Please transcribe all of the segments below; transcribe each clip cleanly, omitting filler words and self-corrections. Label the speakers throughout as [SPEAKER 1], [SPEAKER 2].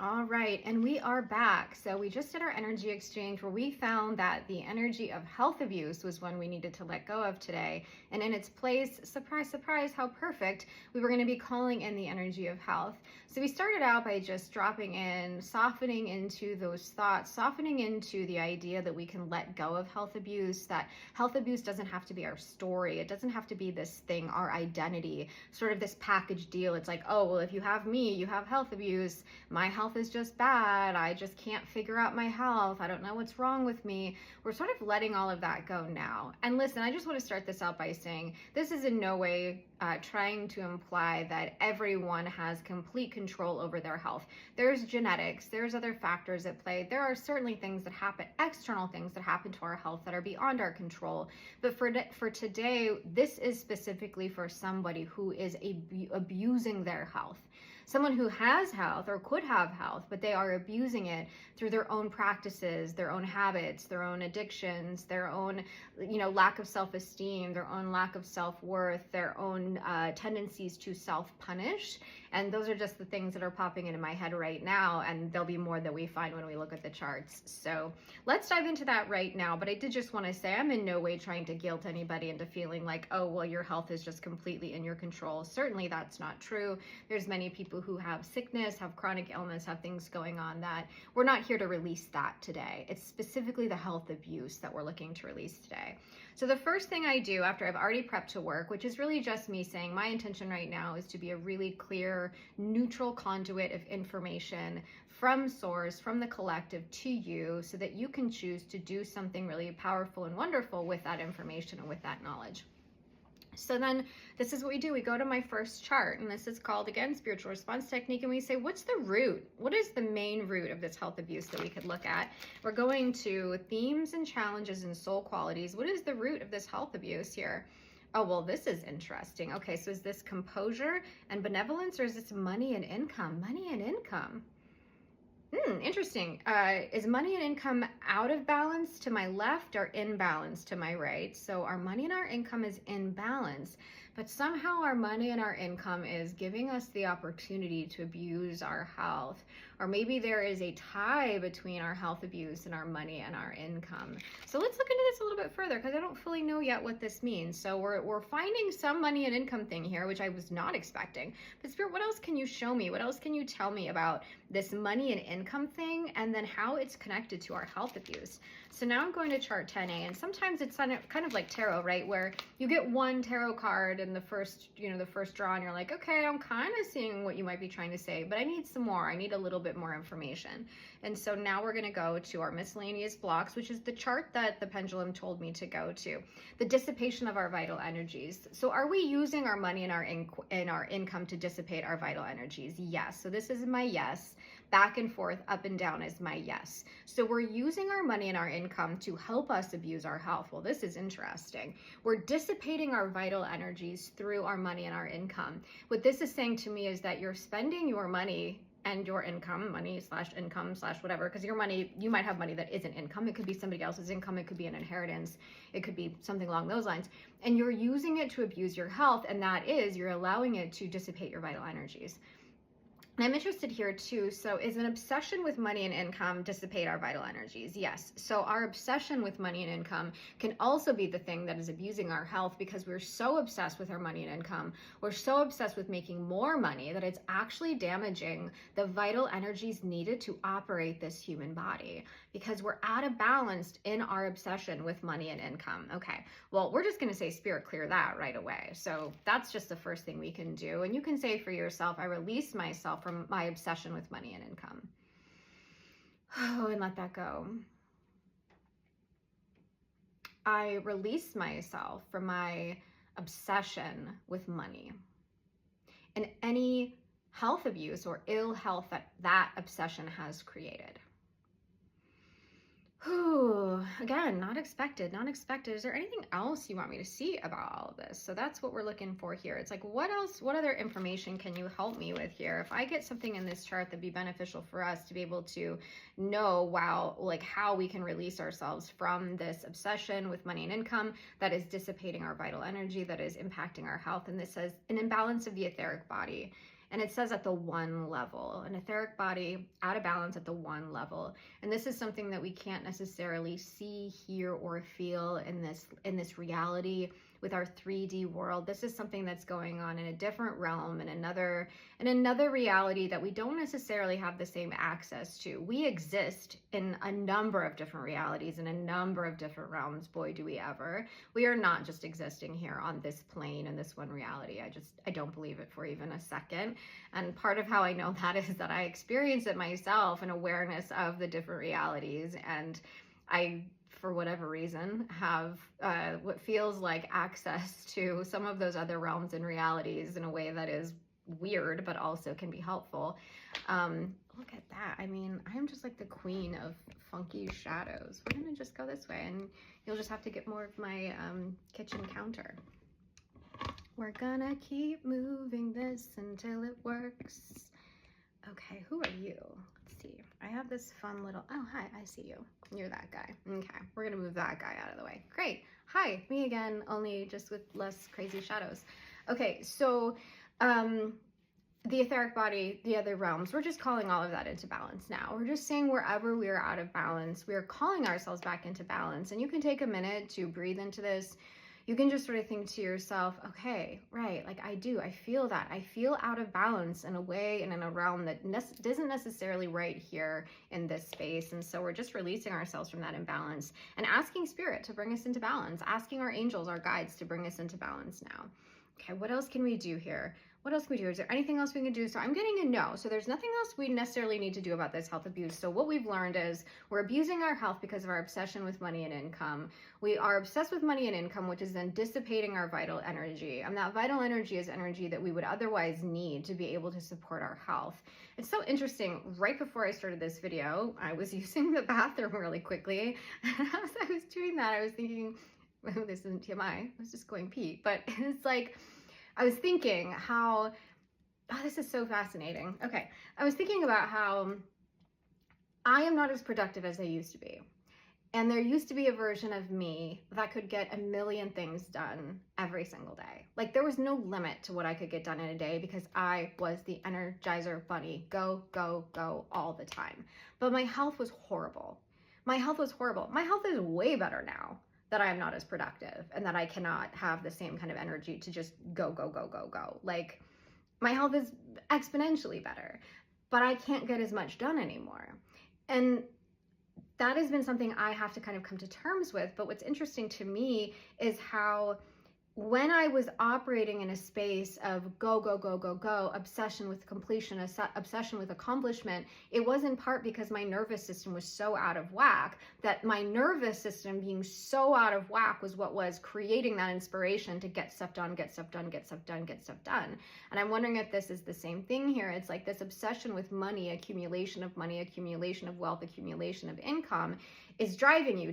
[SPEAKER 1] All right, and we are back. So we just did our energy exchange where we found that the energy of health abuse was one we needed to let go of today. And in its place, surprise, surprise, how perfect, we were going to be calling in the energy of health. So we started out by just dropping in, softening into those thoughts, softening into the idea that we can let go of health abuse, that health abuse doesn't have to be our story. It doesn't have to be this thing, our identity, sort of this package deal. It's like, oh, well, if you have me, you have health abuse. My health is just bad. I just can't figure out my health. I don't know what's wrong with me. We're sort of letting all of that go now. And listen, I just want to start this out by saying this is in no way trying to imply that everyone has complete control over their health. There's genetics, there's other factors at play. There are certainly things that happen, external things that happen to our health that are beyond our control. But for today, this is specifically for somebody who is abusing their health. Someone who has health or could have health, but they are abusing it through their own practices, their own habits, their own addictions, their own, lack of self-esteem, their own lack of self-worth, their own tendencies to self-punish. And those are just the things that are popping into my head right now. And there'll be more that we find when we look at the charts. So let's dive into that right now. But I did just want to say I'm in no way trying to guilt anybody into feeling like, oh, well, your health is just completely in your control. Certainly that's not true. There's many people who have sickness, have chronic illness, have things going on that we're not here to release that today. It's specifically the health abuse that we're looking to release today. So the first thing I do after I've already prepped to work, which is really just me saying my intention right now is to be a really clear, neutral conduit of information from source, from the collective to you, so that you can choose to do something really powerful and wonderful with that information and with that knowledge. So then this is what we do. We go to my first chart, and this is called, again, spiritual response technique. And we say, what's the root? What is the main root of this health abuse that we could look at? We're going to themes and challenges and soul qualities. What is the root of this health abuse here? Oh, well, this is interesting. Okay, so is this composure and benevolence, or is this money and income? Money and income. Interesting. Is money and income out of balance to my left or in balance to my right? So our money and our income is in balance, but somehow our money and our income is giving us the opportunity to abuse our health. Or maybe there is a tie between our health abuse and our money and our income. So let's look into this a little bit further, because I don't fully know yet what this means. So we're finding some money and income thing here, which I was not expecting. But Spirit, what else can you show me? What else can you tell me about this money and income thing, and then how it's connected to our health abuse? So now I'm going to chart 10A, and sometimes it's kind of like tarot, right? Where you get one tarot card in the first draw, and you're like, okay, I'm kind of seeing what you might be trying to say, but I need some more. I need a little bit more information. And so now we're going to go to our miscellaneous blocks, which is the chart that the pendulum told me to go to. The dissipation of our vital energies. So are we using our money and our income to dissipate our vital energies? Yes. So this is my yes. Back and forth, up and down is my yes. So we're using our money and our income to help us abuse our health. Well, this is interesting. We're dissipating our vital energies through our money and our income. What this is saying to me is that you're spending your money and your income, money / income / whatever, because your money, you might have money that isn't income. It could be somebody else's income. It could be an inheritance. It could be something along those lines. And you're using it to abuse your health. And that is, you're allowing it to dissipate your vital energies. And I'm interested here too. So is an obsession with money and income dissipate our vital energies? Yes. So our obsession with money and income can also be the thing that is abusing our health, because we're so obsessed with our money and income. We're so obsessed with making more money that it's actually damaging the vital energies needed to operate this human body, because we're out of balance in our obsession with money and income. Okay. Well, we're just going to say, Spirit, clear that right away. So that's just the first thing we can do. And you can say for yourself, I release myself from my obsession with money and income. Oh, and let that go. I release myself from my obsession with money and any health abuse or ill health that obsession has created. Whew, again, not expected. Is there anything else you want me to see about all of this? So that's what we're looking for here. It's like, what else, what other information can you help me with here? If I get something in this chart that'd be beneficial for us to be able to know, wow, like how we can release ourselves from this obsession with money and income that is dissipating our vital energy, that is impacting our health. And this says an imbalance of the etheric body. And it says at the 1 level, an etheric body out of balance at the 1 level. And this is something that we can't necessarily see, hear, or feel in this reality with our 3D world. This is something that's going on in a different realm, in another reality that we don't necessarily have the same access to. We exist in a number of different realities, in a number of different realms. Boy, do we ever. We are not just existing here on this plane in this one reality. I don't believe it for even a second. And part of how I know that is that I experience it myself, an awareness of the different realities. And I, for whatever reason, have what feels like access to some of those other realms and realities in a way that is weird, but also can be helpful. Look at that. I mean, I'm just like the queen of funky shadows. We're gonna just go this way, and you'll just have to get more of my kitchen counter. We're gonna keep moving this until it works. Okay, who are you? Let's see. I have this fun little, oh, hi, I see you. You're that guy. Okay, we're gonna move that guy out of the way. Great. Hi, me again, only just with less crazy shadows. Okay, so the etheric body, the other realms, we're just calling all of that into balance now. We're just saying wherever we are out of balance, we are calling ourselves back into balance. And you can take a minute to breathe into this. You can just sort of think to yourself, okay, right, like I feel that. I feel out of balance in a way and in a realm that isn't necessarily right here in this space. And so we're just releasing ourselves from that imbalance and asking spirit to bring us into balance, asking our angels, our guides to bring us into balance now. Okay, what else can we do here? What else can we do? Is there anything else we can do? So I'm getting a no. So there's nothing else we necessarily need to do about this health abuse. So what we've learned is we're abusing our health because of our obsession with money and income. We are obsessed with money and income, which is then dissipating our vital energy. And that vital energy is energy that we would otherwise need to be able to support our health. It's so interesting. Right before I started this video, I was using the bathroom really quickly. And as I was doing that, I was thinking, well, this isn't TMI. I was just going pee. But it's like, I was thinking how, oh, this is so fascinating. Okay, I was thinking about how I am not as productive as I used to be. And there used to be a version of me that could get a million things done every single day. Like there was no limit to what I could get done in a day because I was the Energizer Bunny. Go, go, go all the time. But my health was horrible. My health was horrible. My health is way better now that I am not as productive and that I cannot have the same kind of energy to just go, go, go, go, go. Like my health is exponentially better, but I can't get as much done anymore. And that has been something I have to kind of come to terms with. But what's interesting to me is how when I was operating in a space of go, go, go, go, go, obsession with completion, obsession with accomplishment, it was in part because my nervous system was so out of whack that my nervous system being so out of whack was what was creating that inspiration to get stuff done, get stuff done, get stuff done, get stuff done. And I'm wondering if this is the same thing here. It's like this obsession with money, accumulation of wealth, accumulation of income is driving you.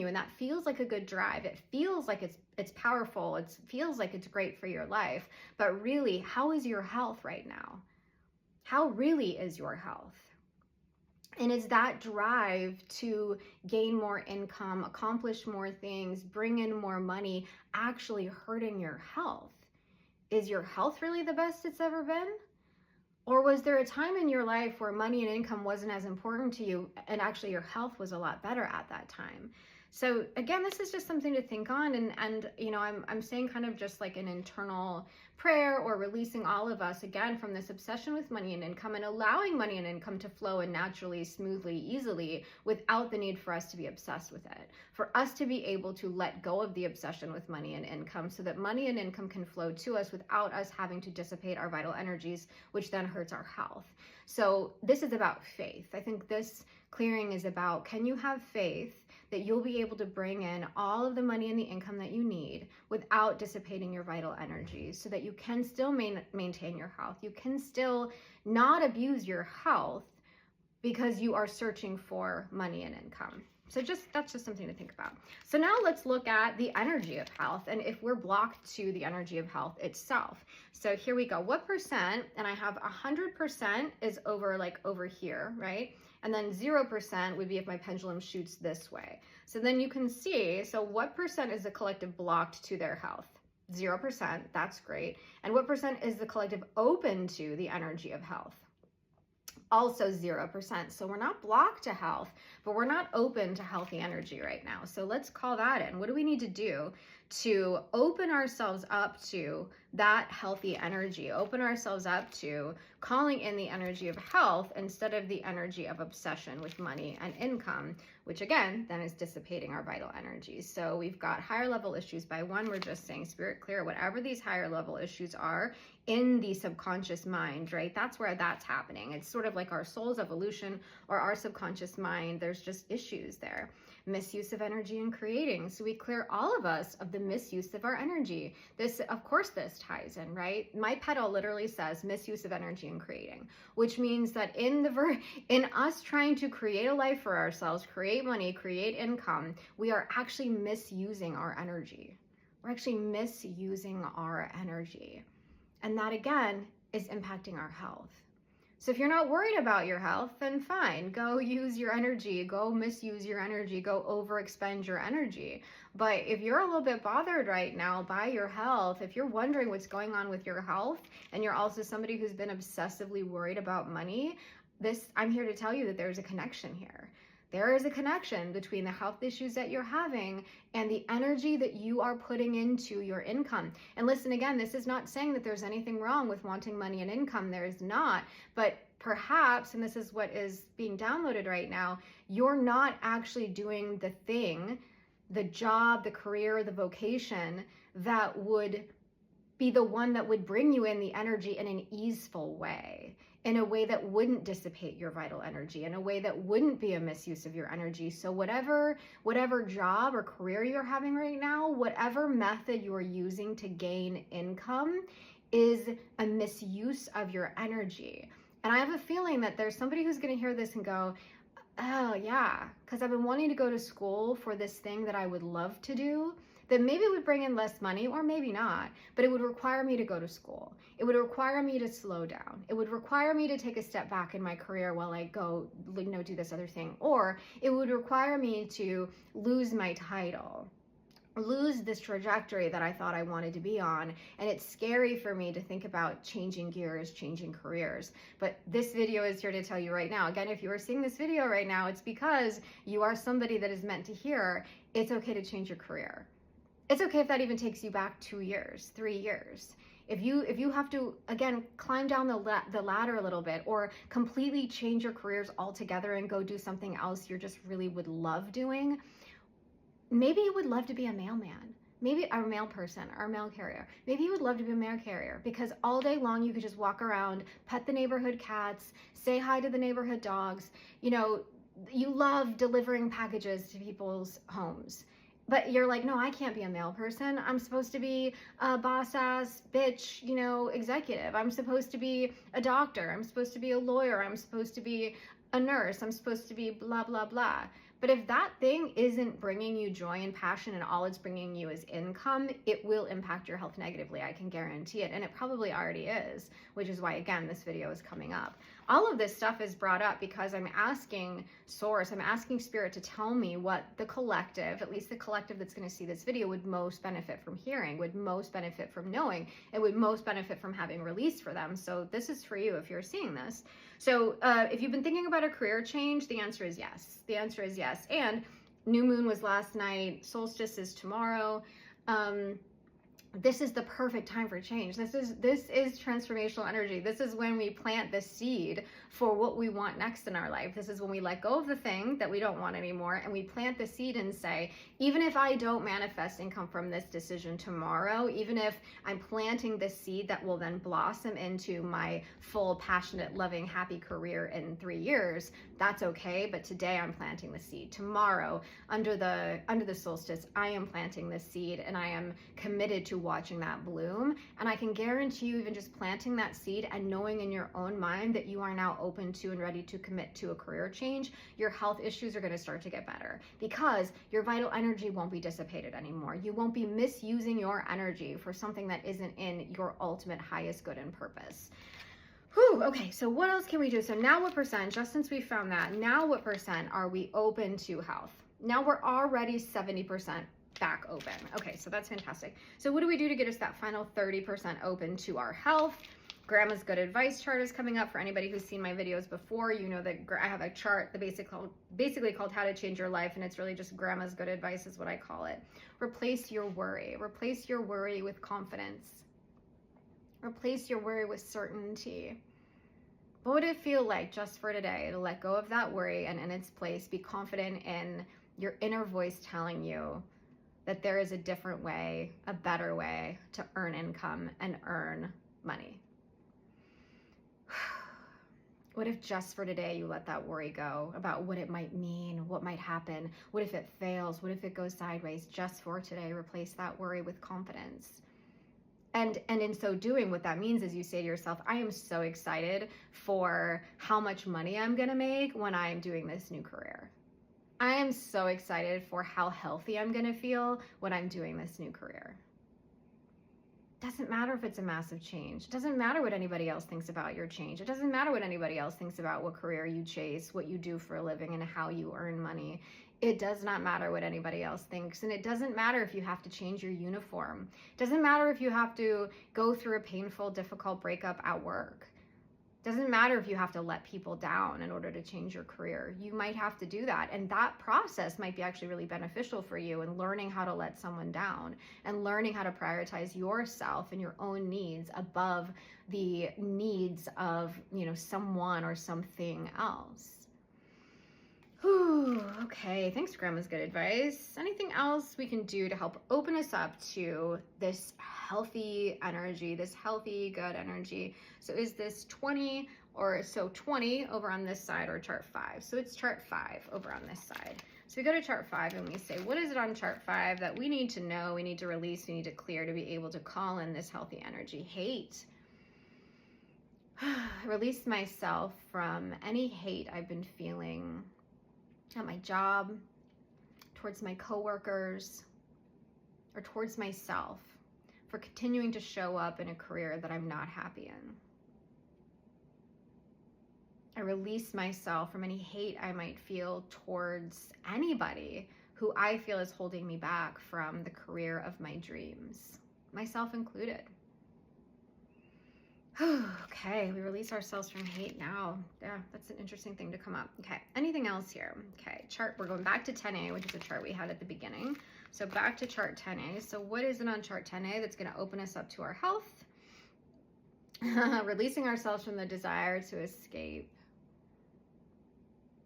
[SPEAKER 1] And that feels like a good drive. It feels like it's powerful. It feels like it's great for your life. But really, how is your health right now? How really is your health? And is that drive to gain more income, accomplish more things, bring in more money, actually hurting your health? Is your health really the best it's ever been? Or was there a time in your life where money and income wasn't as important to you and actually your health was a lot better at that time? So again, this is just something to think on, and you know, I'm saying kind of just like an internal prayer or releasing all of us again from this obsession with money and income and allowing money and income to flow in naturally, smoothly, easily without the need for us to be obsessed with it. For us to be able to let go of the obsession with money and income so that money and income can flow to us without us having to dissipate our vital energies, which then hurts our health. So this is about faith. I think this clearing is about, can you have faith that you'll be able to bring in all of the money and the income that you need without dissipating your vital energies so that you can still maintain your health. You can still not abuse your health because you are searching for money and income. So that's just something to think about. So now let's look at the energy of health and if we're blocked to the energy of health itself. So here we go. What percent, and I have 100% is over here, right? And then 0% would be if my pendulum shoots this way. So then you can see, so what percent is the collective blocked to their health? 0%. That's great. And what percent is the collective open to the energy of health? Also 0%. So we're not blocked to health, but we're not open to healthy energy right now. So let's call that in. What do we need to do to open ourselves up to that healthy energy, open ourselves up to calling in the energy of health instead of the energy of obsession with money and income, which again, then is dissipating our vital energy. So we've got higher level issues. By one, we're just saying spirit clear, whatever these higher level issues are in the subconscious mind, right? That's where that's happening. It's sort of like our soul's evolution or our subconscious mind. There's just issues there. Misuse of energy in creating. So we clear all of us of the misuse of our energy. This, of course, this ties in, right? My pedal literally says misuse of energy in creating, which means that in us trying to create a life for ourselves, create money, create income, we are actually misusing our energy. We're actually misusing our energy. And that again is impacting our health. So if you're not worried about your health, then fine, go use your energy, go misuse your energy, go overexpend your energy. But if you're a little bit bothered right now by your health, if you're wondering what's going on with your health, and you're also somebody who's been obsessively worried about money, I'm here to tell you that there's a connection here. There is a connection between the health issues that you're having and the energy that you are putting into your income. And listen, again, this is not saying that there's anything wrong with wanting money and income. There is not. But perhaps, and this is what is being downloaded right now, you're not actually doing the thing, the job, the career, the vocation that would be the one that would bring you in the energy in an easeful way, in a way that wouldn't dissipate your vital energy, in a way that wouldn't be a misuse of your energy. So whatever job or career you're having right now, whatever method you're using to gain income is a misuse of your energy. And I have a feeling that there's somebody who's going to hear this and go, oh yeah, because I've been wanting to go to school for this thing that I would love to do, that maybe would bring in less money or maybe not, but it would require me to go to school. It would require me to slow down. It would require me to take a step back in my career while I go, do this other thing. Or it would require me to lose my title, lose this trajectory that I thought I wanted to be on. And it's scary for me to think about changing gears, changing careers. But this video is here to tell you right now. Again, if you are seeing this video right now, it's because you are somebody that is meant to hear it's okay to change your career. It's okay if that even takes you back 2 years, 3 years. If you have to, again, climb down the ladder a little bit or completely change your careers altogether and go do something else you just really would love doing, maybe you would love to be a mailman, maybe a mail person or a mail carrier. Maybe you would love to be a mail carrier because all day long you could just walk around, pet the neighborhood cats, say hi to the neighborhood dogs. You love delivering packages to people's homes. But you're like, no, I can't be a mail person. I'm supposed to be a boss ass bitch, executive. I'm supposed to be a doctor. I'm supposed to be a lawyer. I'm supposed to be a nurse. I'm supposed to be blah, blah, blah. But if that thing isn't bringing you joy and passion and all it's bringing you is income, it will impact your health negatively. I can guarantee it. And it probably already is, which is why, again, this video is coming up. All of this stuff is brought up because I'm asking Source, I'm asking Spirit to tell me what the collective, at least the collective that's going to see this video, would most benefit from hearing, would most benefit from knowing, and would most benefit from having released for them. So this is for you if you're seeing this. So if you've been thinking about a career change, the answer is yes. The answer is yes. And new moon was last night. Solstice is tomorrow. This is the perfect time for change. This is transformational energy. This is when we plant the seed for what we want next in our life. This is when we let go of the thing that we don't want anymore and we plant the seed and say, even if I don't manifest income from this decision tomorrow, even if I'm planting the seed that will then blossom into my full, passionate, loving, happy career in 3 years, that's okay. But today I'm planting the seed. Tomorrow, under the solstice, I am planting the seed and I am committed to watching that bloom. And I can guarantee you, even just planting that seed and knowing in your own mind that you are now open to and ready to commit to a career change, your health issues are going to start to get better because your vital energy won't be dissipated anymore. You won't be misusing your energy for something that isn't in your ultimate highest good and purpose. Whew, okay, so what else can we do? So now what percent, just since we found that, now what percent are we open to health? Now we're already 70% back open. Okay, so that's fantastic. So what do we do to get us that final 30% open to our health? Grandma's Good Advice chart is coming up. For anybody who's seen my videos before, you know that I have a chart that basically called How to Change Your Life, and it's really just Grandma's Good Advice is what I call it. Replace your worry. Replace your worry with confidence. Replace your worry with certainty. What would it feel like just for today to let go of that worry and in its place be confident in your inner voice telling you that there is a different way, a better way to earn income and earn money? What if just for today you let that worry go about what it might mean, what might happen, what if it fails, what if it goes sideways? Just for today, replace that worry with confidence. And in so doing, what that means is you say to yourself, I am so excited for how much money I'm gonna make when I'm doing this new career. I am so excited for how healthy I'm gonna feel when I'm doing this new career. Doesn't matter if it's a massive change. It doesn't matter what anybody else thinks about your change. It doesn't matter what anybody else thinks about what career you chase, what you do for a living, and how you earn money. It does not matter what anybody else thinks. And it doesn't matter if you have to change your uniform. It doesn't matter if you have to go through a painful, difficult breakup at work. Doesn't matter if you have to let people down in order to change your career. You might have to do that. And that process might be actually really beneficial for you in learning how to let someone down and learning how to prioritize yourself and your own needs above the needs of, someone or something else. Whew, okay, thanks, Grandma's Good Advice. Anything else we can do to help open us up to this healthy energy, this healthy, good energy? So is this 20 over on this side or chart 5? So it's chart 5 over on this side. So we go to chart 5 and we say, what is it on chart 5 that we need to know, we need to release, we need to clear to be able to call in this healthy energy? Hate. Release myself from any hate I've been feeling at my job, towards my coworkers, or towards myself for continuing to show up in a career that I'm not happy in. I release myself from any hate I might feel towards anybody who I feel is holding me back from the career of my dreams, myself included. Okay, we release ourselves from hate now. Yeah, that's an interesting thing to come up. Okay, anything else here? Okay, chart, we're going back to 10A, which is a chart we had at the beginning. So back to chart 10A. So what is it on chart 10A that's going to open us up to our health? Releasing ourselves from the desire to escape.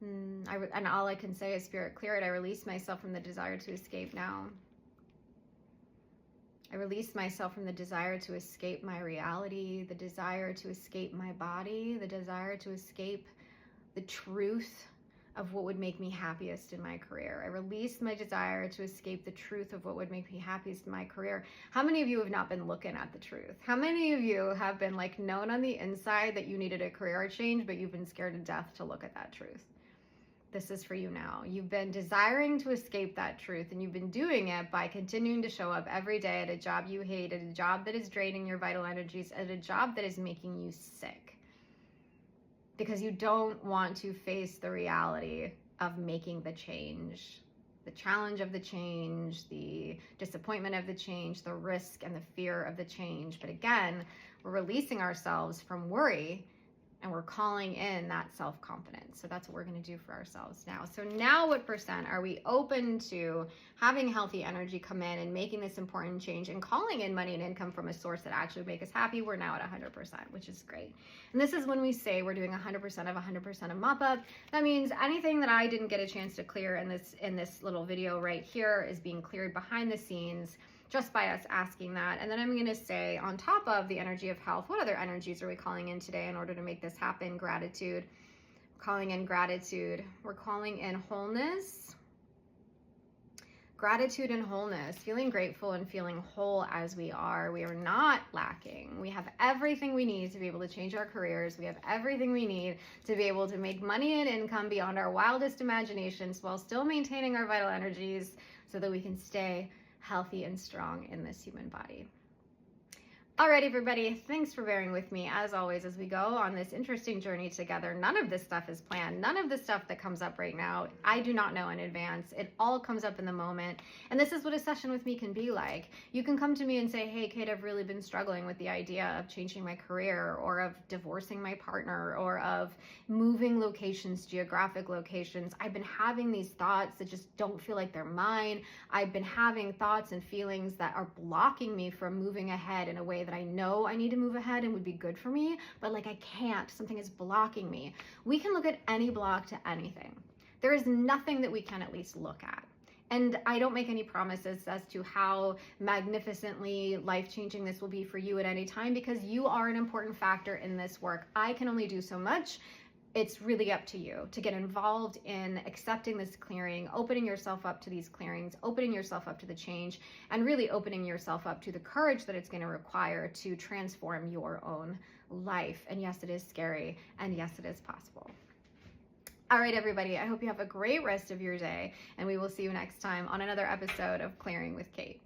[SPEAKER 1] And all I can say is, Spirit, clear it. I release myself from the desire to escape now. I release myself from the desire to escape my reality, the desire to escape my body, the desire to escape the truth of what would make me happiest in my career. I release my desire to escape the truth of what would make me happiest in my career. How many of you have not been looking at the truth? How many of you have been known on the inside that you needed a career change, but you've been scared to death to look at that truth? This is for you now. You've been desiring to escape that truth, and you've been doing it by continuing to show up every day at a job you hate, at a job that is draining your vital energies, at a job that is making you sick. Because you don't want to face the reality of making the change, the challenge of the change, the disappointment of the change, the risk and the fear of the change. But again, we're releasing ourselves from worry and we're calling in that self-confidence. So that's what we're going to do for ourselves now. So now what percent are we open to having healthy energy come in and making this important change and calling in money and income from a source that actually would make us happy? We're now at 100%, which is great. And this is when we say we're doing 100% of 100% of mop up. That means anything that I didn't get a chance to clear in this little video right here is being cleared behind the scenes, just by us asking that. And then I'm going to say, on top of the energy of health, what other energies are we calling in today in order to make this happen? Gratitude. Calling in gratitude. We're calling in wholeness. Gratitude and wholeness. Feeling grateful and feeling whole as we are. We are not lacking. We have everything we need to be able to change our careers. We have everything we need to be able to make money and income beyond our wildest imaginations while still maintaining our vital energies so that we can stay healthy and strong in this human body. All right, everybody, thanks for bearing with me as always as we go on this interesting journey together. None of this stuff is planned. None of the stuff that comes up right now, I do not know in advance. It all comes up in the moment. And this is what a session with me can be like. You can come to me and say, hey, Kate, I've really been struggling with the idea of changing my career or of divorcing my partner or of moving locations, geographic locations. I've been having these thoughts that just don't feel like they're mine. I've been having thoughts and feelings that are blocking me from moving ahead in a way that I know I need to move ahead and would be good for me, but like I can't, something is blocking me. We can look at any block to anything. There is nothing that we can at least look at. And I don't make any promises as to how magnificently life-changing this will be for you at any time, because you are an important factor in this work. I can only do so much. It's really up to you to get involved in accepting this clearing, opening yourself up to these clearings, opening yourself up to the change, and really opening yourself up to the courage that it's going to require to transform your own life. And yes, it is scary, and yes, it is possible. All right, everybody, I hope you have a great rest of your day, and we will see you next time on another episode of Clearing with Kate.